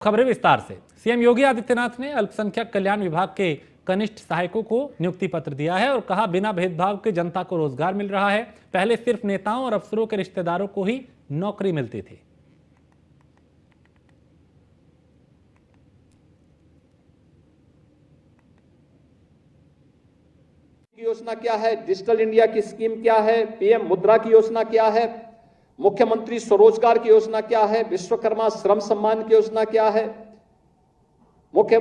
खबरें विस्तार से। सीएम योगी आदित्यनाथ ने अल्पसंख्यक कल्याण विभाग के कनिष्ठ सहायकों को नियुक्ति पत्र दिया है और कहा, बिना भेदभाव के जनता को रोजगार मिल रहा है। पहले सिर्फ नेताओं और अफसरों के रिश्तेदारों को ही नौकरी मिलती थी। योजना क्या है, डिजिटल इंडिया की स्कीम क्या है, पीएम मुद्रा की योजना क्या है, मुख्यमंत्री स्वरोजगार की योजना क्या है, विश्वकर्मा श्रम सम्मान की योजना क्या है, मुख्य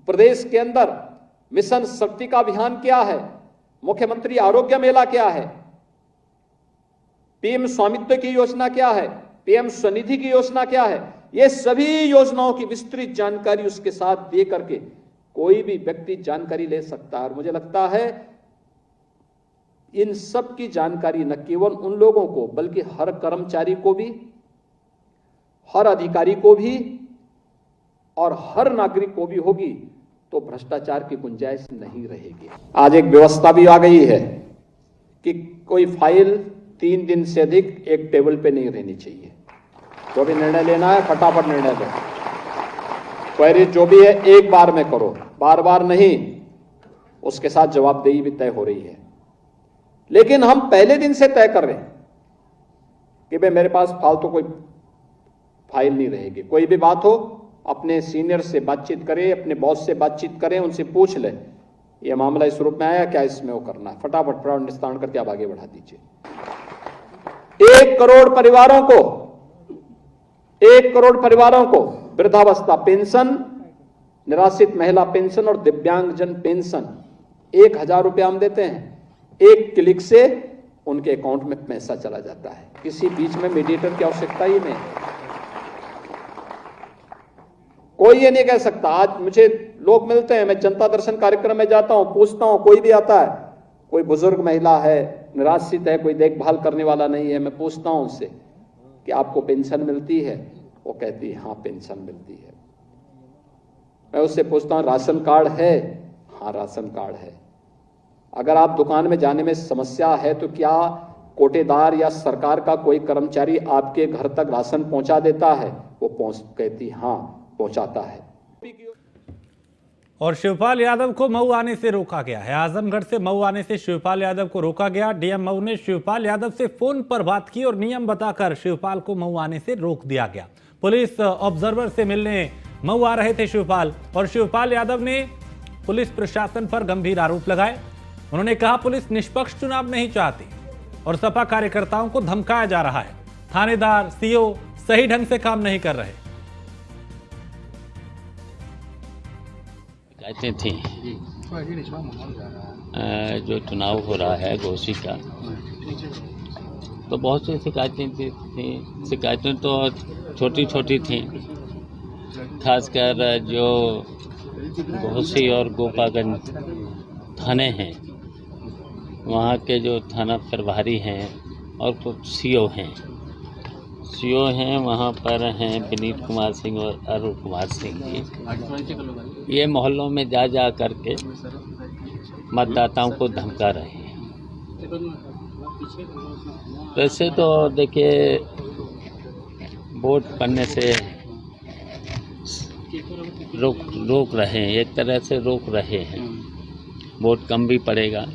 प्रदेश के अंदर मिशन शक्ति का अभियान क्या है, मुख्यमंत्री आरोग्य मेला क्या है, पीएम स्वामित्व की योजना क्या है, पीएम स्वनिधि की योजना क्या है। ये सभी योजनाओं की विस्तृत जानकारी उसके साथ दे करके कोई भी व्यक्ति जानकारी ले सकता है। और मुझे लगता है इन सब की जानकारी न केवल उन लोगों को बल्कि हर कर्मचारी को भी, हर अधिकारी को भी और हर नागरिक को भी होगी तो भ्रष्टाचार की गुंजाइश नहीं रहेगी। आज एक व्यवस्था भी आ गई है कि कोई फाइल 3 दिन से अधिक एक टेबल पे नहीं रहनी चाहिए। जो भी निर्णय लेना है फटाफट निर्णय लो, क्वेरी जो भी है एक बार में करो, बार बार नहीं। उसके साथ जवाबदेही भी तय हो रही है। लेकिन हम पहले दिन से तय कर रहे हैं कि भाई मेरे पास फालतू कोई फाइल नहीं रहेगी। कोई भी बात हो अपने सीनियर से बातचीत करें, अपने बॉस से बातचीत करें, उनसे पूछ लें ये मामला इस रूप में आया, क्या इसमें वो करना है, फटाफट निस्तारण करके आप आगे बढ़ा दीजिए। 1 करोड़ परिवारों को वृद्धावस्था पेंशन, निराश्रित महिला पेंशन और दिव्यांगजन पेंशन 1000 रुपया हम देते हैं। एक क्लिक से उनके अकाउंट में पैसा चला जाता है, किसी बीच में मीडिएटर की आवश्यकता ही नहीं। कोई ये नहीं कह सकता। आज मुझे लोग मिलते हैं, मैं जनता दर्शन कार्यक्रम में जाता हूं, पूछता हूं, कोई भी आता है, कोई बुजुर्ग महिला है, निराश्रित है, कोई देखभाल करने वाला नहीं है, मैं पूछता हूं उससे कि आपको पेंशन मिलती है? वो कहती है हाँ पेंशन मिलती है। मैं उससे पूछता हूं राशन कार्ड है? हाँ राशन कार्ड है। अगर आप दुकान में जाने में समस्या है तो क्या कोटेदार या सरकार का कोई कर्मचारी आपके घर तक राशन पहुंचा देता है? वो कहती हाँ पहुंचाता है। और शिवपाल यादव को मऊ आने से रोका गया है। आजमगढ़ से मऊ आने से शिवपाल यादव को रोका गया। डीएम मऊ ने शिवपाल यादव से फोन पर बात की और नियम बताकर शिवपाल को मऊ आने से रोक दिया गया। पुलिस ऑब्जर्वर से मिलने मऊ आ रहे थे शिवपाल, और शिवपाल यादव ने पुलिस प्रशासन पर गंभीर आरोप लगाए। उन्होंने कहा पुलिस निष्पक्ष चुनाव नहीं चाहती और सपा कार्यकर्ताओं को धमकाया जा रहा है। थानेदार, सीओ सही ढंग से काम नहीं कर रहे। शिकायतें थी जो चुनाव हो रहा है घोषी का, तो बहुत सी शिकायतें थी। शिकायतें तो छोटी छोटी थी, खासकर जो घोषी और गोपागंज थाने हैं वहाँ के जो थाना प्रभारी हैं और कुछ सीओ हैं वहाँ पर हैं विनीत कुमार सिंह और अरुण कुमार सिंह जी। ये मोहल्लों में जा करके मतदाताओं को धमका रहे हैं। वैसे तो देखिए वोट पड़ने से रोक रहे हैं, एक तरह से रोक रहे हैं। वोट कम भी पड़ेगा।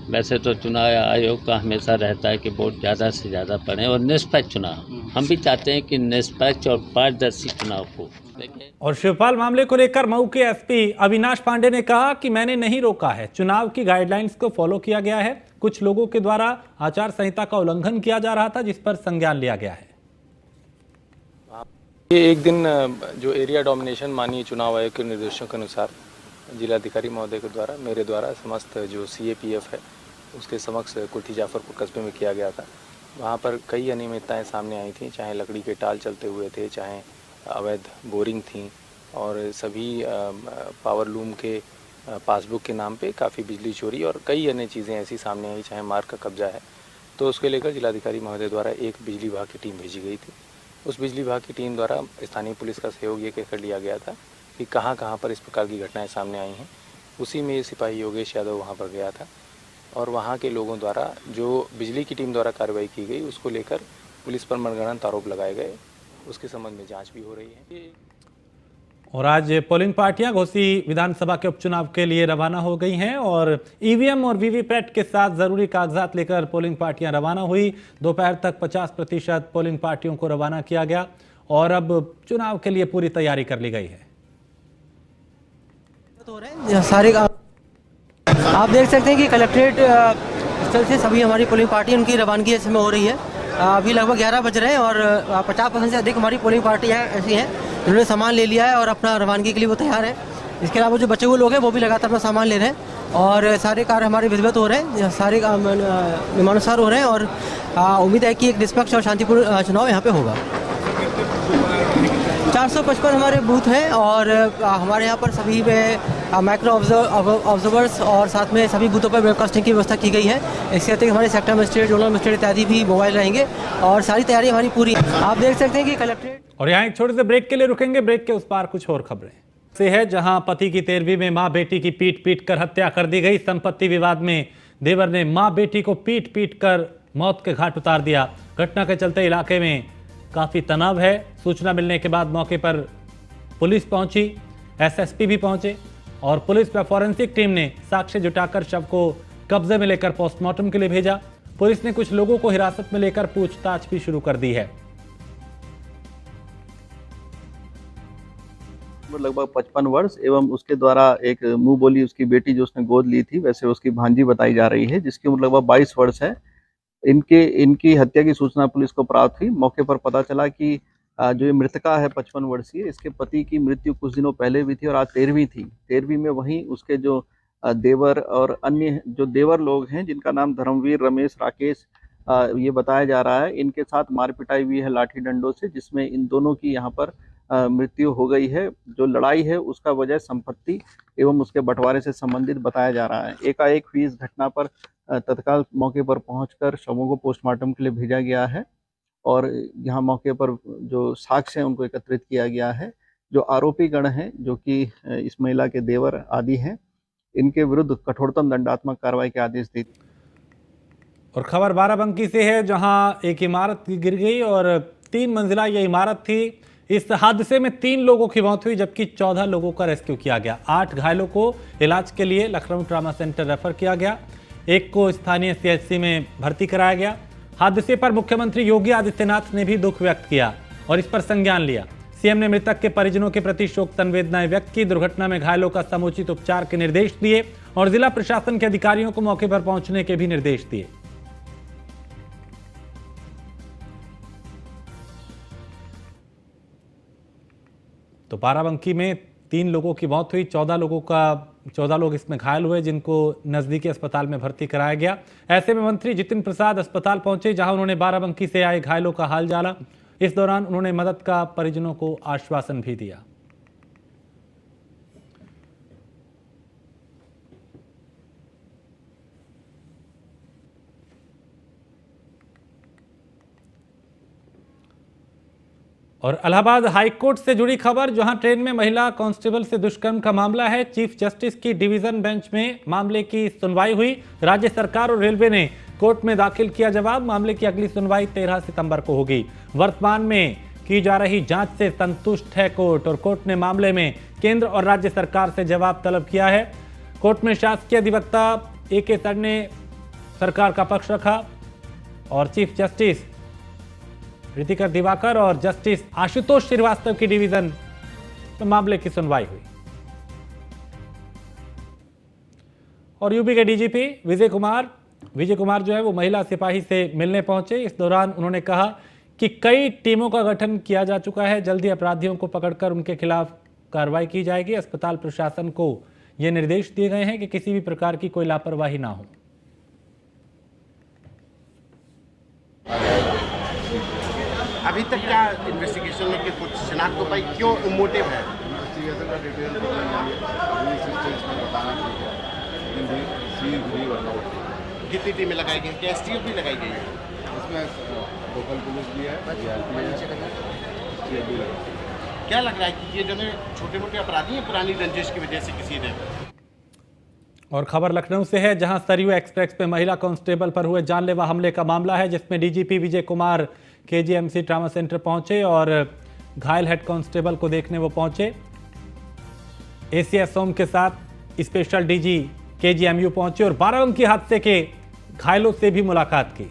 वैसे तो चुनाव आयोग का हमेशा रहता है कि वोट ज़्यादा से ज़्यादा पड़े और निष्पक्ष चुनाव। हम भी चाहते हैं कि निष्पक्ष और पारदर्शी चुनाव हो। और शिवपाल मामले को लेकर मऊ के एसपी अविनाश पांडे ने कहा कि मैंने नहीं रोका है, चुनाव की गाइडलाइंस को फॉलो किया गया है। कुछ लोगों के द्वारा आचार संहिता का उल्लंघन किया जा रहा था, जिस पर संज्ञान लिया गया है। ये एक दिन जो एरिया डोमिनेशन माननीय चुनाव आयोग के निर्देशों के अनुसार जिलाधिकारी महोदय के द्वारा मेरे द्वारा समस्त जो CAPF है उसके समक्ष कुल्थी जाफरपुर कस्बे में किया गया था। वहाँ पर कई अनियमितताएं सामने आई थी, चाहे लकड़ी के टाल चलते हुए थे, चाहे अवैध बोरिंग थी और सभी पावर लूम के पासबुक के नाम पे काफ़ी बिजली चोरी और कई अन्य चीज़ें ऐसी सामने आई, चाहे मार्ग का कब्जा है। तो उसके लेकर जिलाधिकारी महोदय द्वारा एक बिजली विभाग की टीम भेजी गई थी। उस बिजली विभाग की टीम द्वारा स्थानीय पुलिस का सहयोग ये कहकर लिया गया था कि कहाँ पर इस प्रकार की घटनाएं सामने आई हैं। उसी में सिपाही योगेश यादव वहाँ पर गया था और वहाँ के लोगों द्वारा जो बिजली की टीम द्वारा कार्रवाई की गई उसको लेकर पुलिस पर मनगढ़ंत आरोप लगाए गए उसके संबंध में जांच भी हो रही है। और आज पोलिंग पार्टियां घोसी विधानसभा के उपचुनाव के लिए रवाना हो गई हैं और ईवीएम और वीवीपैट के साथ जरूरी कागजात लेकर पोलिंग पार्टियां रवाना हुई। दोपहर तक 50% पोलिंग पार्टियों को रवाना किया गया और अब चुनाव के लिए पूरी तैयारी कर ली गई है। सारे आप देख सकते हैं कि कलेक्ट्रेट स्थल से सभी हमारी पोलिंग पार्टी उनकी रवानगी इस समय हो रही है। अभी लगभग 11 बज रहे हैं और 50% से अधिक हमारी पोलिंग पार्टियाँ ऐसी हैं जिन्होंने सामान ले लिया है और अपना रवानगी के लिए वो तैयार है। इसके अलावा जो बचे हुए लोग हैं वो भी लगातार अपना सामान ले रहे हैं और सारे कार्य हमारे विधिवत हो रहे हैं, सारे नियमानुसार हो रहे हैं और उम्मीद है कि एक निष्पक्ष और शांतिपूर्ण चुनाव यहाँ पे होगा। 455 हमारे बूथ हैं और हमारे यहाँ पर सभी में माइक्रो ऑब्जर्वर्स और साथ में सभी बूथों पर वेबकास्टिंग की व्यवस्था की गई है। इसके अतिरिक्त हमारे सेक्टर मजिस्ट्रेट, जोनल मजिस्ट्रेट इत्यादि भी मोबाइल रहेंगे और सारी तैयारी हमारी पूरी। आप देख सकते हैं कि कलेक्ट्रेट। और यहाँ एक छोटे से ब्रेक के लिए रुकेंगे। ब्रेक के उस पार कुछ और खबरें से है, जहां पति की 13वीं में मां बेटी की पीट कर हत्या कर दी गई। संपत्ति विवाद में देवर ने मां बेटी को पीट कर मौत के घाट उतार दिया। घटना के चलते इलाके में काफी तनाव है। सूचना मिलने के बाद मौके पर पुलिस पहुंची, एसएसपी भी पहुंचे और पुलिस व फॉरेंसिक टीम ने साक्ष्य जुटाकर शव को कब्जे में लेकर पोस्टमार्टम के लिए भेजा। पुलिस ने कुछ लोगों को हिरासत में लेकर पूछताछ भी शुरू कर दी है। लगभग 55 वर्ष एवं उसके द्वारा एक मुंह बोली उसकी बेटी जो उसने गोद ली थी, वैसे उसकी भांजी बताई जा रही है, जिसकी उम्र लगभग 22 वर्ष है। इनकी हत्या की सूचना पुलिस को प्राप्त हुई। मौके पर पता चला कि जो ये मृतका है 55 वर्षीय, इसके पति की मृत्यु कुछ दिनों पहले भी थी और आज 13वीं थी। 13वीं में वहीं उसके जो देवर और अन्य जो देवर लोग हैं जिनका नाम धर्मवीर, रमेश, राकेश ये बताया जा रहा है, इनके साथ मारपिटाई हुई है लाठी डंडों से, जिसमें इन दोनों की यहाँ पर मृत्यु हो गई है। जो लड़ाई है उसका वजह संपत्ति एवं उसके बंटवारे से संबंधित बताया जा रहा है। एकाएक हुई इस घटना पर तत्काल मौके पर पहुंचकर शवों को पोस्टमार्टम के लिए भेजा गया है और यहाँ मौके पर जो साक्ष्य हैं उनको एकत्रित किया गया है। जो आरोपी गण हैं जो कि इस महिला के देवर आदि हैं, इनके विरुद्ध कठोरतम दंडात्मक कार्रवाई के आदेश दिए। और खबर बाराबंकी से है, जहां एक इमारत गिर गई और 3 मंजिला यह इमारत थी। इस हादसे में 3 लोगों की मौत हुई जबकि 14 लोगों का रेस्क्यू किया गया। 8 घायलों को इलाज के लिए लखनऊ ट्रामा सेंटर रेफर किया गया। एक को स्थानीय सीएचसी में भर्ती कराया गया। हादसे पर मुख्यमंत्री योगी आदित्यनाथ ने भी दुख व्यक्त किया और इस पर संज्ञान लिया। सीएम ने मृतक के परिजनों के प्रति शोक संवेदनाएं व्यक्त की। दुर्घटना में घायलों का समुचित उपचार के निर्देश दिए और जिला प्रशासन के अधिकारियों को मौके पर पहुंचने के भी निर्देश दिए। तो बाराबंकी में 3 लोगों की मौत हुई, 14 लोग इसमें घायल हुए जिनको नजदीकी अस्पताल में भर्ती कराया गया। ऐसे में मंत्री जितिन प्रसाद अस्पताल पहुंचे, जहां उन्होंने बाराबंकी से आए घायलों का हाल जाना। इस दौरान उन्होंने मदद का परिजनों को आश्वासन भी दिया। और इलाहाबाद हाईकोर्ट से जुड़ी खबर, जहां ट्रेन में महिला कांस्टेबल से दुष्कर्म का मामला है। चीफ जस्टिस की डिवीजन बेंच में मामले की सुनवाई हुई। राज्य सरकार और रेलवे ने कोर्ट में दाखिल किया जवाब। मामले की अगली सुनवाई 13 सितंबर को होगी। वर्तमान में की जा रही जांच से संतुष्ट है कोर्ट और कोर्ट ने मामले में केंद्र और राज्य सरकार से जवाब तलब किया है। कोर्ट में शासकीय अधिवक्ता AK सर ने सरकार का पक्ष रखा और चीफ जस्टिस ऋतिका दिवाकर और जस्टिस आशुतोष श्रीवास्तव की डिवीजन में मामले की सुनवाई हुई। और यूपी के डीजीपी विजय कुमार जो है वो महिला सिपाही से मिलने पहुंचे। इस दौरान उन्होंने कहा कि कई टीमों का गठन किया जा चुका है, जल्दी अपराधियों को पकड़कर उनके खिलाफ कार्रवाई की जाएगी। अस्पताल प्रशासन को ये निर्देश दिए गए हैं कि किसी भी प्रकार की कोई लापरवाही ना हो। अभी तक क्या इन्वेस्टिगेशन में कुछ शिनाख्त हो पाई, क्यों मोटिव है? इन्वेस्टिगेशन का डिटेल बताना चाहिए। कितनी टीमें लगाई गई, क्या STF भी लगाई गई है? इसमें लोकल पुलिस भी है, क्या लग रहा है कि ये जो है छोटे मोटे अपराधी हैं पुरानी रंजिश की वजह से किसी ने? और खबर लखनऊ से है, जहां सरयू एक्सप्रेस पे महिला कांस्टेबल पर हुए जानलेवा हमले का मामला है, जिसमें DGP Vijay Kumar KGMC trauma centre पहुंचे और घायल हेड कांस्टेबल को देखने वो पहुंचे। एसीएस सोम के साथ स्पेशल डीजी केजीएमयू पहुंचे और बाराबंकी हादसे के घायलों से भी मुलाकात की।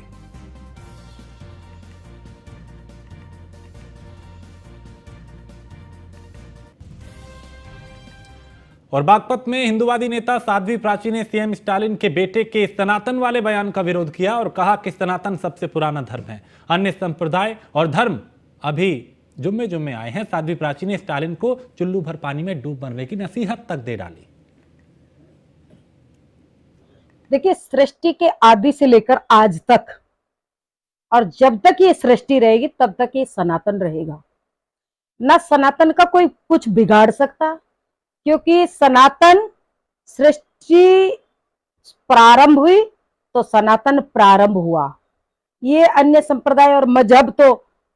और बागपत में हिंदूवादी नेता साध्वी प्राची ने सीएम स्टालिन के बेटे के सनातन वाले बयान का विरोध किया और कहा कि सनातन सबसे पुराना धर्म है, अन्य संप्रदाय और धर्म अभी जुम्मे जुम्मे आए हैं। साध्वी प्राची ने स्टालिन को चुल्लू भर पानी में डूब मरने की नसीहत तक दे डाली। देखिए, सृष्टि के आदि से लेकर आज तक और जब तक ये सृष्टि रहेगी तब तक ये सनातन रहेगा। ना सनातन का कोई कुछ बिगाड़ सकता, क्योंकि सनातन सृष्टि प्रारंभ हुई तो सनातन प्रारंभ हुआ। ये अन्य संप्रदाय और मजहब तो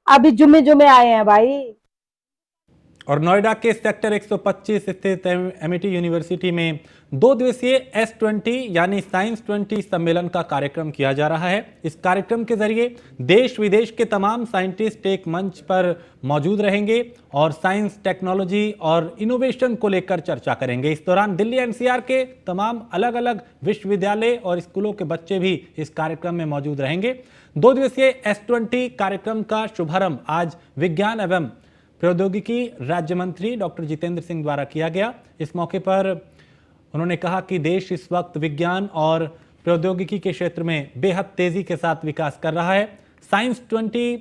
अभी जुमे जुमे आए हैं भाई। और नोएडा के सेक्टर 125 स्थित एमिटी यूनिवर्सिटी में 2 दिवसीय S20 यानी साइंस 20 सम्मेलन का कार्यक्रम किया जा रहा है। इस कार्यक्रम के जरिए देश विदेश के तमाम साइंटिस्ट एक मंच पर मौजूद रहेंगे और साइंस, टेक्नोलॉजी और इनोवेशन को लेकर चर्चा करेंगे। इस दौरान दिल्ली एनसीआर के तमाम अलग अलग विश्वविद्यालय और स्कूलों के बच्चे भी इस कार्यक्रम में मौजूद रहेंगे। 2 दिवसीय S20 कार्यक्रम का शुभारंभ आज विज्ञान एवं प्रौद्योगिकी राज्य मंत्री डॉक्टर जितेंद्र सिंह द्वारा किया गया। इस मौके पर उन्होंने कहा कि देश इस वक्त विज्ञान और प्रौद्योगिकी के क्षेत्र में बेहद तेजी के साथ विकास कर रहा है। साइंस 20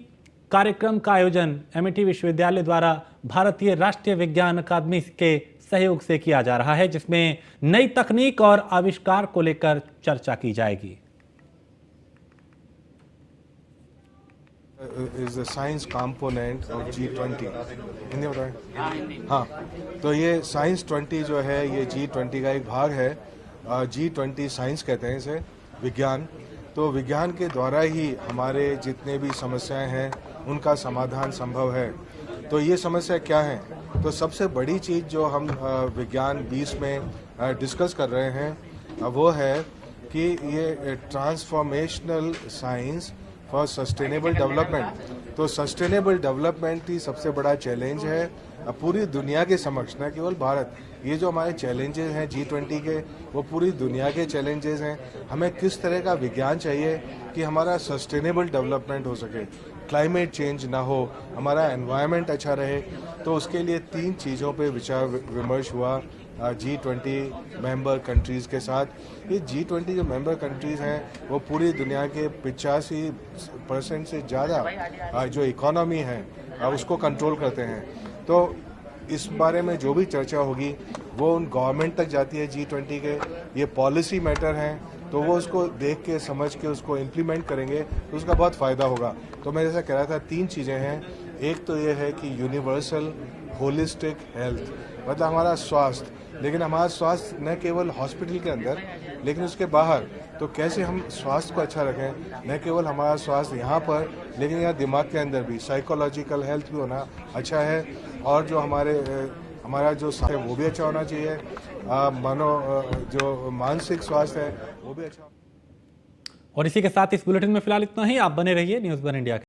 कार्यक्रम का आयोजन एमिटी विश्वविद्यालय द्वारा भारतीय राष्ट्रीय विज्ञान अकादमी के सहयोग से किया जा रहा है, जिसमें नई तकनीक और आविष्कार को लेकर चर्चा की जाएगी। is the science component of G20 Hindi बताएं। हाँ, तो ये साइंस 20 जो है ये G20 का एक भाग है। G20 साइंस कहते हैं इसे, विज्ञान। तो विज्ञान के द्वारा ही हमारे जितने भी समस्याएं हैं उनका समाधान संभव है। तो ये समस्या क्या है? तो सबसे बड़ी चीज़ जो हम विज्ञान 20 में डिस्कस कर रहे हैं वो है कि ये transformational science for sustainable development. तो सस्टेनेबल डेवलपमेंट ही सबसे बड़ा चैलेंज है पूरी दुनिया के समक्ष, न केवल भारत। ये जो हमारे चैलेंजेस हैं G20 के, वो पूरी दुनिया के चैलेंजेस हैं। हमें किस तरह का विज्ञान चाहिए कि हमारा सस्टेनेबल डेवलपमेंट हो सके, क्लाइमेट चेंज ना हो, हमारा एनवायरनमेंट अच्छा रहे। तो उसके लिए 3 चीज़ों पे विचार विमर्श हुआ G20 मेंबर कंट्रीज़ के साथ। ये G20 जो मेंबर कंट्रीज़ हैं वो पूरी दुनिया के 85% से ज़्यादा जो इकोनॉमी है उसको कंट्रोल करते हैं। तो इस बारे में जो भी चर्चा होगी वो उन गवर्नमेंट तक जाती है G20 के। ये पॉलिसी मैटर हैं, तो वो उसको देख के समझ के उसको इम्प्लीमेंट करेंगे तो उसका बहुत फ़ायदा होगा। तो मैं जैसा कह रहा था 3 चीज़ें हैं। एक तो ये है कि यूनिवर्सल होलिस्टिक हेल्थ, मतलब हमारा स्वास्थ्य, लेकिन हमारा स्वास्थ्य न केवल हॉस्पिटल के अंदर लेकिन उसके बाहर। तो कैसे हम स्वास्थ्य को अच्छा रखें, न केवल हमारा स्वास्थ्य यहाँ पर लेकिन यहाँ दिमाग के अंदर भी साइकोलॉजिकल हेल्थ भी होना अच्छा है। और जो हमारा जो स्वास्थ्य है वो भी अच्छा होना चाहिए, जो मानसिक स्वास्थ्य है वो भी अच्छा। और इसी के साथ इस बुलेटिन में फिलहाल इतना ही। आप बने रहिए न्यूज़ 1 इंडिया के।